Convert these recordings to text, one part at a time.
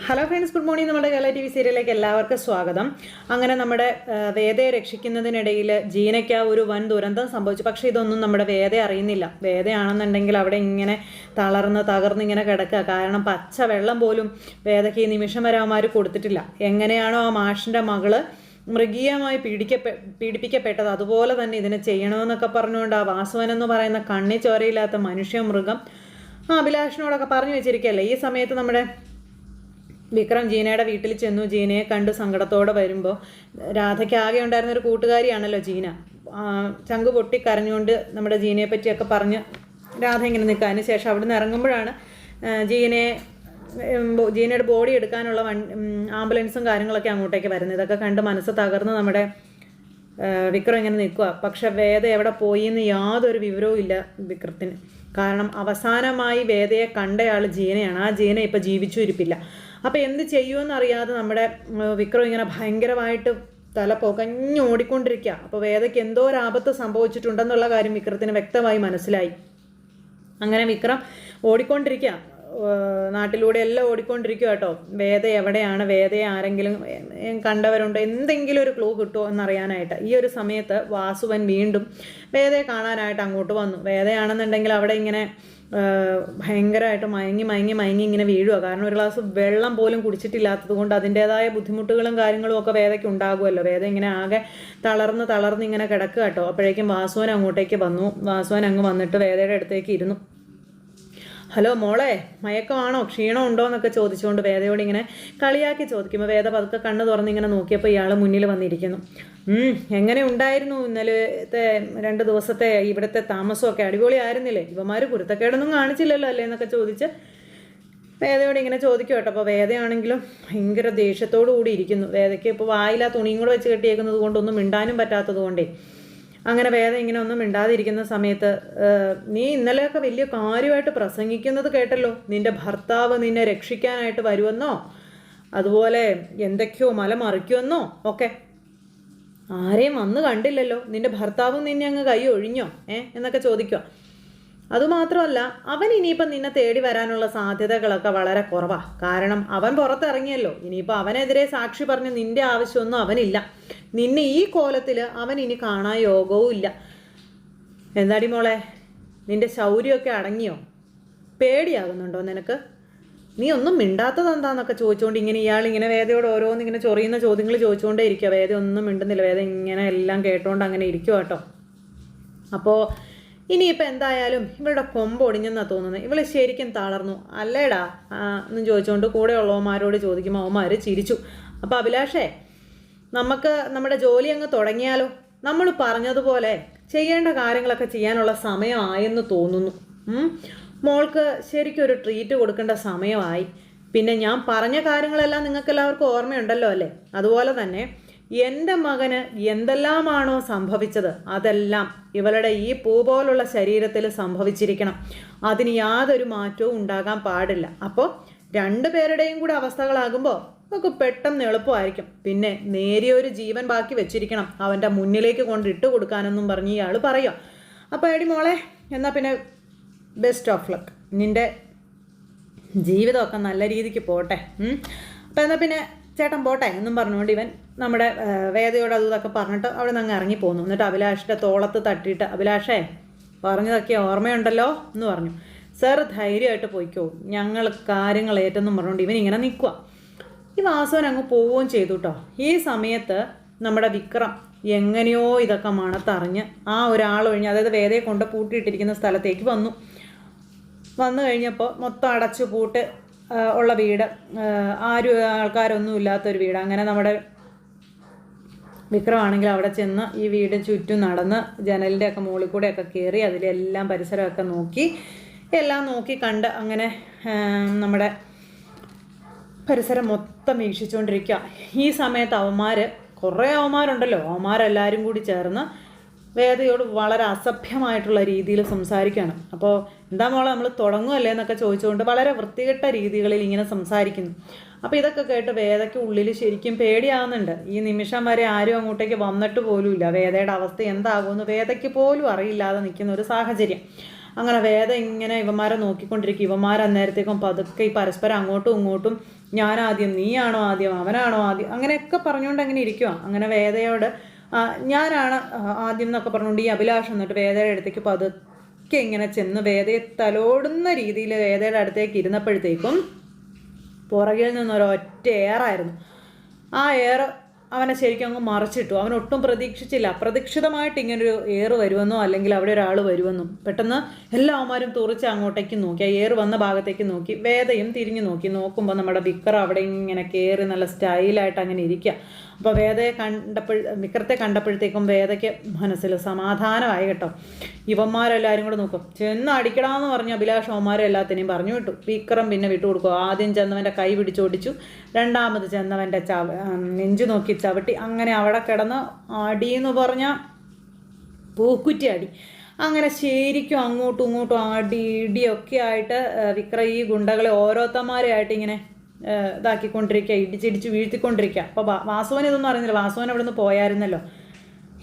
Hello friends, good morning. നമ്മുടെ Kerala TV സീരിയലിലേക്ക് എല്ലാവർക്കും സ്വാഗതം. അങ്ങനെ നമ്മുടെ വേദയെ രക്ഷിക്കുന്നതിനിടയിൽ ജീനയ്ക്ക് ഒരു വൻ ദുരന്തം സംഭവിച്ചു. പക്ഷേ ഇതൊന്നും നമ്മുടെ വേദ അറിയുന്നില്ല. വേദയാണെന്നുണ്ടെങ്കിൽ അവിടെ ഇങ്ങനെ തകർന്ന് ഇങ്ങനെ കിടക്കുക. കാരണം പച്ച വെള്ളം പോലും വേദയ്ക്ക് ഈ നിമിഷം വരെ അവന്മാർ കൊടുത്തിട്ടില്ല. എങ്ങനെയാണോ ആ മാഷിൻ്റെ മകള് മൃഗീയമായി പീഡിപ്പിക്കപ്പെട്ടത്, അതുപോലെ തന്നെ ഇതിനെ ചെയ്യണമെന്നൊക്കെ പറഞ്ഞുകൊണ്ട് ആ വാസുവൻ എന്ന് പറയുന്ന കണ്ണി ചോരയില്ലാത്ത മനുഷ്യ മൃഗം അഭിലാഷിനോടൊക്കെ പറഞ്ഞു വെച്ചിരിക്കുകയല്ലേ. ഈ സമയത്ത് നമ്മുടെ വിക്രം ജീനയുടെ വീട്ടിൽ ചെന്നു. ജീനയെ കണ്ടു സങ്കടത്തോടെ വരുമ്പോൾ രാധയ്ക്ക് ആകെ ഉണ്ടായിരുന്ന ഒരു കൂട്ടുകാരിയാണല്ലോ ജീന. ചങ്ക് പൊട്ടി കരഞ്ഞുകൊണ്ട് നമ്മുടെ ജീനയെ പറ്റിയൊക്കെ പറഞ്ഞ് രാധ ഇങ്ങനെ നിൽക്കുക. അതിന് ശേഷം അവിടെ നിന്ന് ഇറങ്ങുമ്പോഴാണ് ജീനയുടെ ബോഡി എടുക്കാനുള്ള ആംബുലൻസും കാര്യങ്ങളൊക്കെ അങ്ങോട്ടേക്ക് വരുന്നത്. ഇതൊക്കെ കണ്ട് മനസ്സ് തകർന്ന് നമ്മുടെ വിക്രം ഇങ്ങനെ നിൽക്കുക. പക്ഷെ വേദ എവിടെ പോയി എന്ന് യാതൊരു വിവരവും ഇല്ല വിക്രത്തിന്. കാരണം അവസാനമായി വേദയെ കണ്ടയാൾ ജീനയാണ്. ആ ജീന ഇപ്പം ജീവിച്ചു ഇരിപ്പില്ല. അപ്പോൾ എന്ത് ചെയ്യുമെന്നറിയാതെ നമ്മുടെ വിക്രം ഇങ്ങനെ ഭയങ്കരമായിട്ട് തല പുകഞ്ഞ് ഓടിക്കൊണ്ടിരിക്കുക. അപ്പോൾ വേദയ്ക്ക് എന്തോ ഒരു ആപത്ത് സംഭവിച്ചിട്ടുണ്ടെന്നുള്ള കാര്യം വിക്രത്തിന് വ്യക്തമായി മനസ്സിലായി. അങ്ങനെ വിക്രം ഓടിക്കൊണ്ടിരിക്കുക, നാട്ടിലൂടെ എല്ലാം ഓടിക്കൊണ്ടിരിക്കുക കേട്ടോ. വേദ എവിടെയാണ്, വേദയെ ആരെങ്കിലും കണ്ടവരുണ്ടോ, എന്തെങ്കിലും ഒരു ക്ലൂ കിട്ടുമോ എന്നറിയാനായിട്ട്. ഈ ഒരു സമയത്ത് വാസുവൻ വീണ്ടും വേദയെ കാണാനായിട്ട് അങ്ങോട്ട് വന്നു. വേദയാണെന്നുണ്ടെങ്കിൽ അവിടെ ഇങ്ങനെ ഭയങ്കരമായിട്ട് മയങ്ങി ഇങ്ങനെ വീഴുക. കാരണം ഒരു ഗ്ലാസ് വെള്ളം പോലും കുടിച്ചിട്ടില്ലാത്തത് കൊണ്ട് അതിൻ്റേതായ ബുദ്ധിമുട്ടുകളും കാര്യങ്ങളും ഒക്കെ വേദയ്ക്ക് ഉണ്ടാകുമല്ലോ. വേദ ഇങ്ങനെ ആകെ തളർന്ന് ഇങ്ങനെ കിടക്കുക കേട്ടോ. അപ്പോഴേക്കും വാസുവൻ അങ്ങോട്ടേക്ക് വന്നു. വാസുവൻ അങ്ങ് വന്നിട്ട് വേദയുടെ അടുത്തേക്ക് ഇരുന്നു. ഹലോ മോളെ, മയക്കമാണോ, ക്ഷീണം ഉണ്ടോ എന്നൊക്കെ ചോദിച്ചുകൊണ്ട് വേദയോട് ഇങ്ങനെ കളിയാക്കി ചോദിക്കുമ്പോൾ വേദ പതുക്കെ കണ്ണ് തുറന്ന് ഇങ്ങനെ നോക്കിയപ്പോൾ ഇയാൾ മുന്നിൽ വന്നിരിക്കുന്നു. എങ്ങനെ ഉണ്ടായിരുന്നു ഇന്നലത്തെ 2 ദിവസത്തെ ഇവിടുത്തെ താമസമൊക്കെ? അടിപൊളിയായിരുന്നില്ലേ? ഇവന്മാർ കുരുത്തക്കേടൊന്നും കാണിച്ചില്ലല്ലോ അല്ലേ എന്നൊക്കെ ചോദിച്ച് വേദയോട് ഇങ്ങനെ ചോദിക്കും കേട്ടോ. അപ്പോൾ വേദയാണെങ്കിലും ഭയങ്കര ദേഷ്യത്തോടു കൂടി ഇരിക്കുന്നു. വേദയ്ക്ക് ഇപ്പോൾ വായിലാ തുണിയും കൂടെ വെച്ച് കെട്ടിയേക്കുന്നത് കൊണ്ടൊന്നും മിണ്ടാനും പറ്റാത്തത് കൊണ്ടേ അങ്ങനെ വേദ ഇങ്ങനെ ഒന്നും മിണ്ടാതിരിക്കുന്ന സമയത്ത്, നീ ഇന്നലെയൊക്കെ വലിയ കാര്യമായിട്ട് പ്രസംഗിക്കുന്നത് കേട്ടല്ലോ. നിന്റെ ഭർത്താവ് നിന്നെ രക്ഷിക്കാനായിട്ട് വരുമെന്നോ, അതുപോലെ എന്തൊക്കെയോ മല മറിക്കുമെന്നോ ഒക്കെ. ആരെയും വന്ന് കണ്ടില്ലല്ലോ. നിന്റെ ഭർത്താവും നിന്നെ അങ്ങ് കൈ ഒഴിഞ്ഞോ എന്നൊക്കെ ചോദിക്കുക. അതുമാത്രമല്ല, അവൻ ഇനിയിപ്പം നിന്നെ തേടി വരാനുള്ള സാധ്യതകളൊക്കെ വളരെ കുറവാണ്. കാരണം അവൻ പുറത്തിറങ്ങിയല്ലോ. ഇനിയിപ്പോൾ അവനെതിരെ സാക്ഷി പറഞ്ഞ് നിന്റെ ആവശ്യമൊന്നും അവനില്ല. നിന്നെ ഈ കോലത്തിൽ അവൻ ഇനി കാണാൻ യോഗവും ഇല്ല. എന്താടി മോളെ, നിന്റെ ശൗര്യമൊക്കെ അടങ്ങിയോ? പേടിയാകുന്നുണ്ടോ നിനക്ക്? നീ ഒന്നും മിണ്ടാത്തത് എന്താന്നൊക്കെ ചോദിച്ചുകൊണ്ട് ഇയാളിങ്ങനെ വേദയോട് ഓരോന്നിങ്ങനെ ചൊറിയുന്ന ചോദ്യങ്ങൾ ചോദിച്ചുകൊണ്ടേ ഇരിക്കുക. വേദ ഒന്നും മിണ്ടുന്നില്ല. വേദ ഇങ്ങനെ എല്ലാം കേട്ടോണ്ട് അങ്ങനെ ഇരിക്കുക കേട്ടോ. അപ്പോൾ ഇനിയിപ്പോൾ എന്തായാലും ഇവളുടെ കൊമ്പ് ഒടിഞ്ഞെന്നാണ് തോന്നുന്നത്. ഇവൾ ശരിക്കും തളർന്നു അല്ലേടാ എന്നും ചോദിച്ചുകൊണ്ട് കൂടെ ഉള്ളവന്മാരോട് ചോദിക്കുമ്പോൾ അവന്മാർ ചിരിച്ചു. അപ്പോൾ അഭിലാഷേ, നമുക്ക് നമ്മുടെ ജോലി അങ്ങ് തുടങ്ങിയാലോ? നമ്മൾ പറഞ്ഞതുപോലെ ചെയ്യേണ്ട കാര്യങ്ങളൊക്കെ ചെയ്യാനുള്ള സമയമായെന്ന് തോന്നുന്നു. മോൾക്ക് ശരിക്കും ഒരു ട്രീറ്റ് കൊടുക്കേണ്ട സമയമായി. പിന്നെ ഞാൻ പറഞ്ഞ കാര്യങ്ങളെല്ലാം നിങ്ങൾക്ക് എല്ലാവർക്കും ഓർമ്മയുണ്ടല്ലോ അല്ലേ? അതുപോലെ തന്നെ എൻ്റെ മകന് എന്തെല്ലാമാണോ സംഭവിച്ചത് അതെല്ലാം ഇവളുടെ ഈ പൂ പോലുള്ള ശരീരത്തിൽ സംഭവിച്ചിരിക്കണം. അതിന് യാതൊരു മാറ്റവും ഉണ്ടാകാൻ പാടില്ല. അപ്പോൾ 2 പേരുടെയും കൂടെ അവസ്ഥകളാകുമ്പോൾ നമുക്ക് പെട്ടെന്ന് എളുപ്പമായിരിക്കും. പിന്നെ നേരിയൊരു ജീവൻ ബാക്കി വെച്ചിരിക്കണം അവൻ്റെ മുന്നിലേക്ക് കൊണ്ട് ഇട്ട് കൊടുക്കാനെന്നും പറഞ്ഞ് ഇയാൾ പറയുക. അപ്പോൾ എടി മോളെ, എന്നാൽ പിന്നെ ബെസ്റ്റ് ഓഫ് ലക്ക്. നിൻ്റെ ജീവിതമൊക്കെ നല്ല രീതിക്ക് പോട്ടെ. അപ്പോൾ എന്നാൽ പിന്നെ ചേട്ടൻ പോട്ടെ എന്നും പറഞ്ഞുകൊണ്ട് ഇവൻ നമ്മുടെ വേദയോട് ഇതൊക്കെ പറഞ്ഞിട്ട് അവിടെ നിന്ന് അങ്ങ് ഇറങ്ങിപ്പോന്നു. എന്നിട്ട് അഭിലാഷിൻ്റെ തോളത്ത് തട്ടിയിട്ട്, അഭിലാഷേ പറഞ്ഞതൊക്കെ ഓർമ്മയുണ്ടല്ലോ എന്ന് പറഞ്ഞു. സാർ ധൈര്യമായിട്ട് പോയിക്കോ, ഞങ്ങൾ കാര്യങ്ങൾ ഏറ്റെന്നും പറഞ്ഞുകൊണ്ട് ഇവൻ ഇങ്ങനെ നിൽക്കുക. ഈ വാസവൻ അങ്ങ് പോവുകയും ചെയ്തു കേട്ടോ. ഈ സമയത്ത് നമ്മുടെ വിക്രം എങ്ങനെയോ ഇതൊക്കെ മണത്തറിഞ്ഞ് ആ ഒരാളൊഴിഞ്ഞ്, അതായത് വേദയെ കൊണ്ട് പൂട്ടിയിട്ടിരിക്കുന്ന സ്ഥലത്തേക്ക് വന്നു കഴിഞ്ഞപ്പോൾ മൊത്തം അടച്ചു പൂട്ട് ഉള്ള വീട്, ആൾക്കാരൊന്നും ഇല്ലാത്തൊരു വീട്. അങ്ങനെ നമ്മുടെ വിക്രമാണെങ്കിൽ അവിടെ ചെന്ന് ഈ വീട് ചുറ്റും നടന്ന് ജനലിൻ്റെ ഒക്കെ മുകളിൽ കൂടെയൊക്കെ കയറി അതിലെല്ലാം പരിസരമൊക്കെ നോക്കി കണ്ട് അങ്ങനെ നമ്മുടെ പരിസരം മൊത്തം വീക്ഷിച്ചുകൊണ്ടിരിക്കുക. ഈ സമയത്ത് കുറേ അവന്മാരുണ്ടല്ലോ, അവന്മാരെല്ലാവരും കൂടി ചേർന്ന് വേദയോട് വളരെ അസഭ്യമായിട്ടുള്ള രീതിയിൽ സംസാരിക്കുകയാണ്. അപ്പോൾ എന്താ മോളെ, നമ്മൾ തുടങ്ങുമല്ലേ എന്നൊക്കെ ചോദിച്ചുകൊണ്ട് വളരെ വൃത്തികെട്ട രീതികളിൽ ഇങ്ങനെ സംസാരിക്കുന്നു. അപ്പോൾ ഇതൊക്കെ കേട്ട് വേദയ്ക്ക് ഉള്ളിൽ ശരിക്കും പേടിയാവുന്നുണ്ട്. ഈ നിമിഷം വരെ ആരും അങ്ങോട്ടേക്ക് വന്നിട്ട് പോലുമില്ല. വേദയുടെ അവസ്ഥ എന്താകുമെന്ന് വേദയ്ക്ക് പോലും അറിയില്ലാതെ നിൽക്കുന്ന ഒരു സാഹചര്യം. അങ്ങനെ വേദ ഇങ്ങനെ ഇവന്മാരെ നോക്കിക്കൊണ്ടിരിക്കും. അന്നേരത്തേക്കും പതുക്കെ ഈ പരസ്പരം അങ്ങോട്ടും ഇങ്ങോട്ടും ഞാനാദ്യം, നീയാണോ ആദ്യം, അവനാണോ ആദ്യം, അങ്ങനെയൊക്കെ പറഞ്ഞുകൊണ്ട് അങ്ങനെ ഇരിക്കുക. അങ്ങനെ വേദയോട് ഞാനാണ് ആദ്യം എന്നൊക്കെ പറഞ്ഞുകൊണ്ട് ഈ അഭിലാഷം എന്നിട്ട് വേദയുടെ അടുത്തേക്ക് പതുക്കെ ഇങ്ങനെ ചെന്ന് വേദയെ തലോടുന്ന രീതിയിൽ വേദയുടെ അടുത്തേക്ക് ഇരുന്നപ്പോഴത്തേക്കും പുറകിൽ നിന്നൊരൊറ്റ ഏറായിരുന്നു. ആ ഏറ് അവനെ ശരിക്കും അങ്ങ് മറിച്ചിട്ടു. അവൻ ഒട്ടും പ്രതീക്ഷിച്ചില്ല. അപ്രതീക്ഷിതമായിട്ട് ഇങ്ങനൊരു ഏറ് വരുമെന്നോ അല്ലെങ്കിൽ അവിടെ ഒരാൾ വരുമെന്നും. പെട്ടെന്ന് എല്ലാവന്മാരും തുറിച്ച് അങ്ങോട്ടേക്ക് നോക്കി, ആ ഏറ് വന്ന ഭാഗത്തേക്ക് നോക്കി. വേദയും തിരിഞ്ഞു നോക്കുമ്പോൾ നമ്മുടെ വിക്രം അവിടെ ഇങ്ങനെ കയറി നല്ല സ്റ്റൈലായിട്ട് അങ്ങനെ ഇരിക്കുക. അപ്പോൾ വിക്രത്തെ കണ്ടപ്പോഴത്തേക്കും വേദയ്ക്ക് മനസ്സിൽ സമാധാനമായി കേട്ടോ. ഇവന്മാരെല്ലാവരും കൂടെ നോക്കും. ചെന്ന് അടിക്കണമെന്ന് പറഞ്ഞ അഭിലാഷ് അവന്മാരെ എല്ലാത്തിനെയും പറഞ്ഞു വിട്ടു. വിക്രം പിന്നെ വിട്ടുകൊടുക്കും. ആദ്യം ചെന്നവൻ്റെ കൈ പിടിച്ചോടിച്ചു, രണ്ടാമത് ചെന്നവൻ്റെ നെഞ്ചു നോക്കി ചവിട്ടി. അങ്ങനെ അവിടെ കിടന്ന് അടിയെന്ന് പറഞ്ഞാൽ പൂക്കുറ്റി അടി. അങ്ങനെ ശരിക്കും അങ്ങോട്ടും ഇങ്ങോട്ടും ഇടിയൊക്കെ ആയിട്ട് വിക്രം ഈ ഗുണ്ടകളെ ഓരോരുത്തന്മാരെയായിട്ട് ഇങ്ങനെ ഇതാക്കിക്കൊണ്ടിരിക്കുക, ഇടിച്ചിടിച്ച് വീഴ്ത്തിക്കൊണ്ടിരിക്കുക. അപ്പോൾ വാസുവൻ ഇതൊന്നും അറിയുന്നില്ല. വാസുവൻ അവിടെ നിന്ന് പോയായിരുന്നല്ലോ.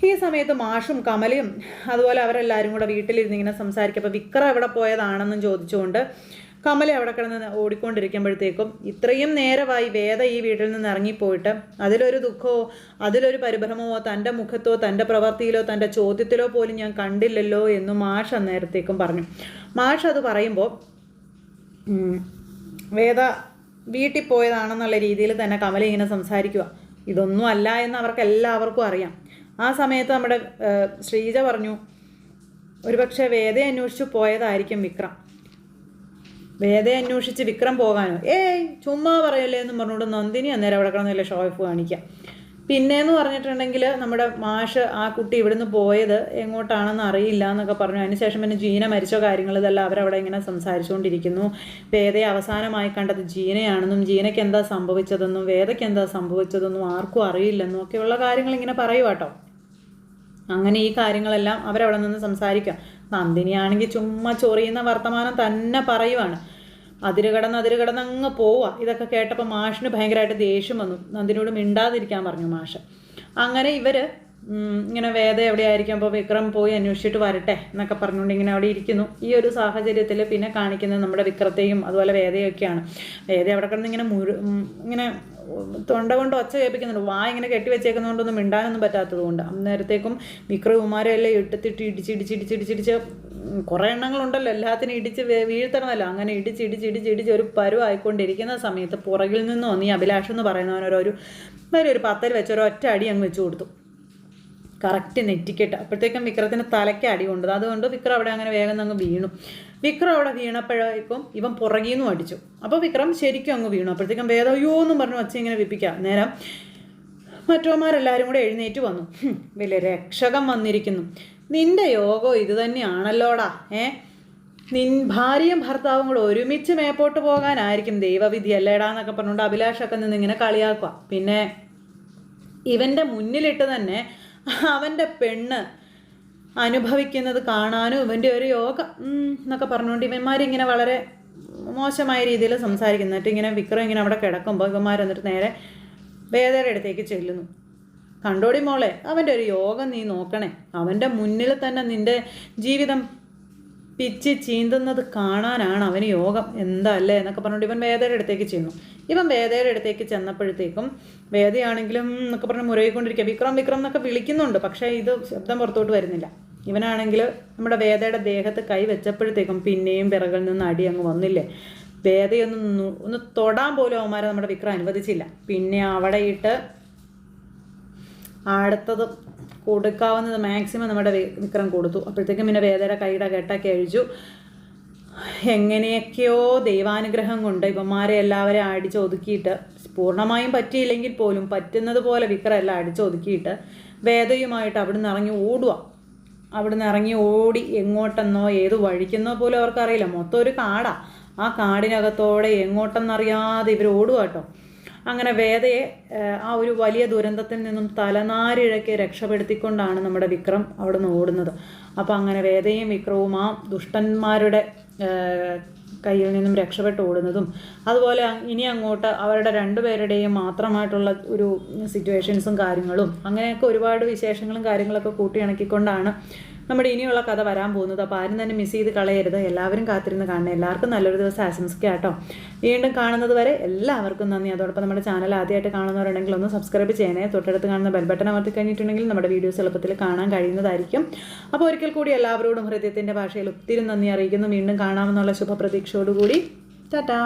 ഈ സമയത്ത് മാഷും കമലയും അതുപോലെ അവരെല്ലാവരും കൂടെ വീട്ടിലിരുന്ന് ഇങ്ങനെ സംസാരിക്കുക. അപ്പോൾ വിക്രം എവിടെ പോയതാണെന്നും ചോദിച്ചുകൊണ്ട് കമല അവിടെ കിടന്ന് ഓടിക്കൊണ്ടിരിക്കുമ്പോഴത്തേക്കും ഇത്രയും നേരമായി വേദ ഈ വീട്ടിൽ നിന്ന് ഇറങ്ങിപ്പോയിട്ട് അതിലൊരു ദുഃഖമോ അതിലൊരു പരിഭ്രമമോ തൻ്റെ മുഖത്തോ തൻ്റെ പ്രവൃത്തിയിലോ തൻ്റെ ചോദ്യത്തിലോ പോലും ഞാൻ കണ്ടില്ലല്ലോ എന്ന് മാഷ് അന്നേരത്തേക്കും പറഞ്ഞു. മാഷ് അത് പറയുമ്പോൾ വേദ വീട്ടിൽ പോയതാണെന്നുള്ള രീതിയിൽ തന്നെ കമല ഇങ്ങനെ സംസാരിക്കുക. ഇതൊന്നും അല്ല എന്ന് അവർക്ക് എല്ലാവർക്കും അറിയാം. ആ സമയത്ത് നമ്മുടെ ശ്രീജ പറഞ്ഞു, ഒരുപക്ഷെ വേദയെ അന്വേഷിച്ച് പോയതായിരിക്കും വിക്രം. വേദയെ അന്വേഷിച്ച് വിക്രം പോകാനോ? ചുമ്മാ പറയല്ലേ എന്നും പറഞ്ഞുകൊണ്ട് നന്ദിനി അന്നേരം അവിടെ കിടന്നല്ലേ ഷോ ഓഫ് കാണിക്കാം. പിന്നെയെന്ന് പറഞ്ഞിട്ടുണ്ടെങ്കിൽ നമ്മുടെ മാഷ് ആ കുട്ടി ഇവിടുന്ന് പോയത് എങ്ങോട്ടാണെന്ന് അറിയില്ല എന്നൊക്കെ പറഞ്ഞു. അതിനുശേഷം പിന്നെ ജീന മരിച്ച കാര്യങ്ങൾ ഇതെല്ലാം അവരവിടെ ഇങ്ങനെ സംസാരിച്ചുകൊണ്ടിരിക്കുന്നു. വേദയെ അവസാനമായി കണ്ടത് ജീനയാണെന്നും ജീനയ്ക്ക് എന്താ സംഭവിച്ചതെന്നും വേദയ്ക്ക് എന്താ സംഭവിച്ചതെന്നും ആർക്കും അറിയില്ലെന്നും ഒക്കെയുള്ള കാര്യങ്ങൾ ഇങ്ങനെ പറയുക കേട്ടോ. അങ്ങനെ ഈ കാര്യങ്ങളെല്ലാം അവരവിടെ നിന്ന് സംസാരിക്കുക. നന്ദിനിയാണെങ്കിൽ ചുമ്മാ ചൊറിയുന്ന വർത്തമാനം തന്നെ പറയുവാണ്. അതിരുകടന്ന് അങ്ങ് പോവുക. ഇതൊക്കെ കേട്ടപ്പോൾ മാഷിന് ഭയങ്കരമായിട്ട് ദേഷ്യം വന്നു. നന്ദിനിയോട് മിണ്ടാതിരിക്കാൻ പറഞ്ഞു മാഷ്. അങ്ങനെ ഇവർ ഇങ്ങനെ വേദ എവിടെയായിരിക്കും, അപ്പോൾ വിക്രം പോയി അന്വേഷിച്ചിട്ട് വരട്ടെ എന്നൊക്കെ പറഞ്ഞുകൊണ്ട് ഇങ്ങനെ അവിടെ ഇരിക്കുന്നു. ഈ ഒരു സാഹചര്യത്തിൽ പിന്നെ കാണിക്കുന്നത് നമ്മുടെ വിക്രത്തെയും അതുപോലെ വേദയൊക്കെയാണ്. വേദ അവിടെ കിടന്ന് ഇങ്ങനെ തൊണ്ട കൊണ്ട് ഒച്ച കേൾപ്പിക്കുന്നുണ്ട്. ഇങ്ങനെ കെട്ടിവെച്ചേക്കുന്നതുകൊണ്ടൊന്നും മിണ്ടാനൊന്നും പറ്റാത്തത് കൊണ്ട്. അന്നേരത്തേക്കും വിക്രകുമാരെല്ലാം ഇട്ടിട്ട് ഇടിച്ച് കുറേ എണ്ണങ്ങളുണ്ടല്ലോ, എല്ലാത്തിനും ഇടിച്ച് വീഴ്ത്തണമല്ലോ. അങ്ങനെ ഇടിച്ച് ഒരു പരുവായിക്കൊണ്ടിരിക്കുന്ന സമയത്ത് പുറകിൽ നിന്ന് വന്ന് ഈ അഭിലാഷ് എന്ന് പറയുന്നവനൊരു വലിയൊരു പത്തൽ വെച്ചൊരു ഒറ്റ അടി അങ്ങ് വെച്ച് കൊടുത്തു. കറക്റ്റ് നെറ്റിക്കെട്ട്. അപ്പോഴത്തേക്കും വിക്രത്തിന് തലയ്ക്ക് അടി കൊണ്ടത്. അതുകൊണ്ട് വിക്രം അവിടെ അങ്ങനെ വേഗം അങ്ങ് വീണു. വിക്രം അവിടെ വീണപ്പോഴേക്കും ഇവൻ പുറകിൽ നിന്നും അടിച്ചു. അപ്പോൾ വിക്രം ശരിക്കും അങ്ങ് വീണു. അപ്പോഴത്തേക്കും വേദ അയ്യോ എന്നും പറഞ്ഞു വച്ച് ഇങ്ങനെ വിപ്പിക്കുക. നേരം മറ്റവന്മാരെല്ലാവരും കൂടെ എഴുന്നേറ്റ് വന്നു. വലിയ രക്ഷകൻ വന്നിരിക്കുന്നു. നിന്റെ യോഗം ഇത് തന്നെയാണല്ലോടാ. ഭാര്യയും ഭർത്താവും കൂടെ ഒരുമിച്ച് മേപ്പോട്ട് പോകാനായിരിക്കും ദൈവവിധി അല്ലേടാന്നൊക്കെ പറഞ്ഞുകൊണ്ട് അഭിലാഷൊക്കെ നിന്ന് ഇങ്ങനെ കളിയാക്കുക. പിന്നെ ഇവൻ്റെ മുന്നിലിട്ട് തന്നെ അവൻ്റെ പെണ്ണ് അനുഭവിക്കുന്നത് കാണാനും ഇവൻ്റെ ഒരു യോഗം എന്നൊക്കെ പറഞ്ഞുകൊണ്ട് ഇവന്മാരിങ്ങനെ വളരെ മോശമായ രീതിയിൽ സംസാരിക്കുന്നു. എന്നിട്ട് ഇങ്ങനെ വിക്രം ഇങ്ങനെ അവിടെ കിടക്കുമ്പോൾ ഇവന്മാർ എന്നിട്ട് നേരെ വേദയുടെ അടുത്തേക്ക് ചെല്ലുന്നു. കണ്ടോടി മോളെ, അവൻ്റെ ഒരു യോഗം നീ നോക്കണേ. അവൻ്റെ മുന്നിൽ തന്നെ നിൻ്റെ ജീവിതം പിച്ച് ചീന്തുന്നത് കാണാനാണ് അവന് യോഗം. എന്താ അല്ലേ എന്നൊക്കെ പറഞ്ഞുകൊണ്ട് ഇവൻ വേദയുടെ അടുത്തേക്ക് ചെന്നു. ഇവൻ വേദയുടെ അടുത്തേക്ക് ചെന്നപ്പോഴത്തേക്കും വേദയാണെങ്കിലും എന്നൊക്കെ പറഞ്ഞ് മുരവിക്കൊണ്ടിരിക്കുക. വിക്രം എന്നൊക്കെ വിളിക്കുന്നുണ്ട്. പക്ഷേ ഇത് ശബ്ദം പുറത്തോട്ട് വരുന്നില്ല. ഇവനാണെങ്കിൽ നമ്മുടെ വേദയുടെ ദേഹത്ത് കൈ വെച്ചപ്പോഴത്തേക്കും പിന്നെയും പിറകിൽ നിന്ന് അടി അങ്ങ് വന്നില്ലേ. വേദയൊന്ന് തൊടാൻ പോലും അവന്മാരെ നമ്മുടെ വിക്രം അനുവദിച്ചില്ല. പിന്നെ അവിടെ ഇട്ട് അടുത്തത് കൊടുക്കാവുന്നത് മാക്സിമം നമ്മുടെ വിക്രം കൊടുത്തു. അപ്പോഴത്തേക്കും പിന്നെ വേദയുടെ കൈയുടെ കെട്ടൊക്കെ അഴിച്ചു. എങ്ങനെയൊക്കെയോ ദൈവാനുഗ്രഹം കൊണ്ട് ഇവന്മാരെ എല്ലാവരെയും അടിച്ചൊതുക്കിയിട്ട്, പൂർണ്ണമായും പറ്റിയില്ലെങ്കിൽ പോലും പറ്റുന്നത് പോലെ വിക്രം എല്ലാം അടിച്ചൊതുക്കിയിട്ട് വേദയുമായിട്ട് അവിടുന്ന് ഇറങ്ങി ഓടുക. അവിടുന്ന് ഇറങ്ങി ഓടി എങ്ങോട്ടെന്നോ ഏത് വഴിക്കെന്നോ പോലും അവർക്കറിയില്ല. മൊത്തം ഒരു കാടാ. ആ കാടിനകത്തോടെ എങ്ങോട്ടെന്നറിയാതെ ഇവർ ഓടുക കേട്ടോ. അങ്ങനെ വേദയെ ആ ഒരു വലിയ ദുരന്തത്തിൽ നിന്നും തലനാരിഴയ്ക്ക് രക്ഷപ്പെടുത്തിക്കൊണ്ടാണ് നമ്മുടെ വിക്രം അവിടെ നിന്ന് ഓടുന്നത്. അപ്പോൾ അങ്ങനെ വേദയും വിക്രവും ആ ദുഷ്ടന്മാരുടെ കയ്യിൽ നിന്നും രക്ഷപ്പെട്ട് ഓടുന്നതും അതുപോലെ ഇനി അങ്ങോട്ട് അവരുടെ രണ്ടുപേരുടെയും മാത്രമായിട്ടുള്ള ഒരു സിറ്റുവേഷൻസും കാര്യങ്ങളും അങ്ങനെയൊക്കെ ഒരുപാട് വിശേഷങ്ങളും കാര്യങ്ങളൊക്കെ കൂട്ടിയിണക്കിക്കൊണ്ടാണ് നമ്മുടെ ഇനിയുള്ള കഥ വരാൻ പോകുന്നത്. അപ്പോൾ ആരും തന്നെ മിസ് ചെയ്ത് കളയരുത്. എല്ലാവരും കാത്തിരുന്ന് കാണണം. എല്ലാവർക്കും നല്ലൊരു ദിവസം ആശംസിക്കുക കേട്ടോ. വീണ്ടും കാണുന്നത് വരെ എല്ലാവർക്കും നന്ദി. അതോടൊപ്പം നമ്മുടെ ചാനൽ ആദ്യമായിട്ട് കാണുന്നവരുണ്ടെങ്കിൽ ഒന്ന് സബ്സ്ക്രൈബ് ചെയ്യണേ. തൊട്ടടുത്ത് കാണുന്ന ബെൽ ബട്ടൺ അമർത്തി കഴിഞ്ഞിട്ടുണ്ടെങ്കിൽ നമ്മുടെ വീഡിയോസ് എളുപ്പത്തിൽ കാണാൻ കഴിയുന്നതായിരിക്കും. അപ്പോൾ ഒരിക്കൽ കൂടി എല്ലാവരോടും ഹൃദയത്തിൻ്റെ ഭാഷയിൽ ഒത്തിരി നന്ദി അറിയിക്കുന്നു. വീണ്ടും കാണാമെന്നുള്ള ശുഭപ്രതീക്ഷയോടുകൂടി ടാറ്റാ.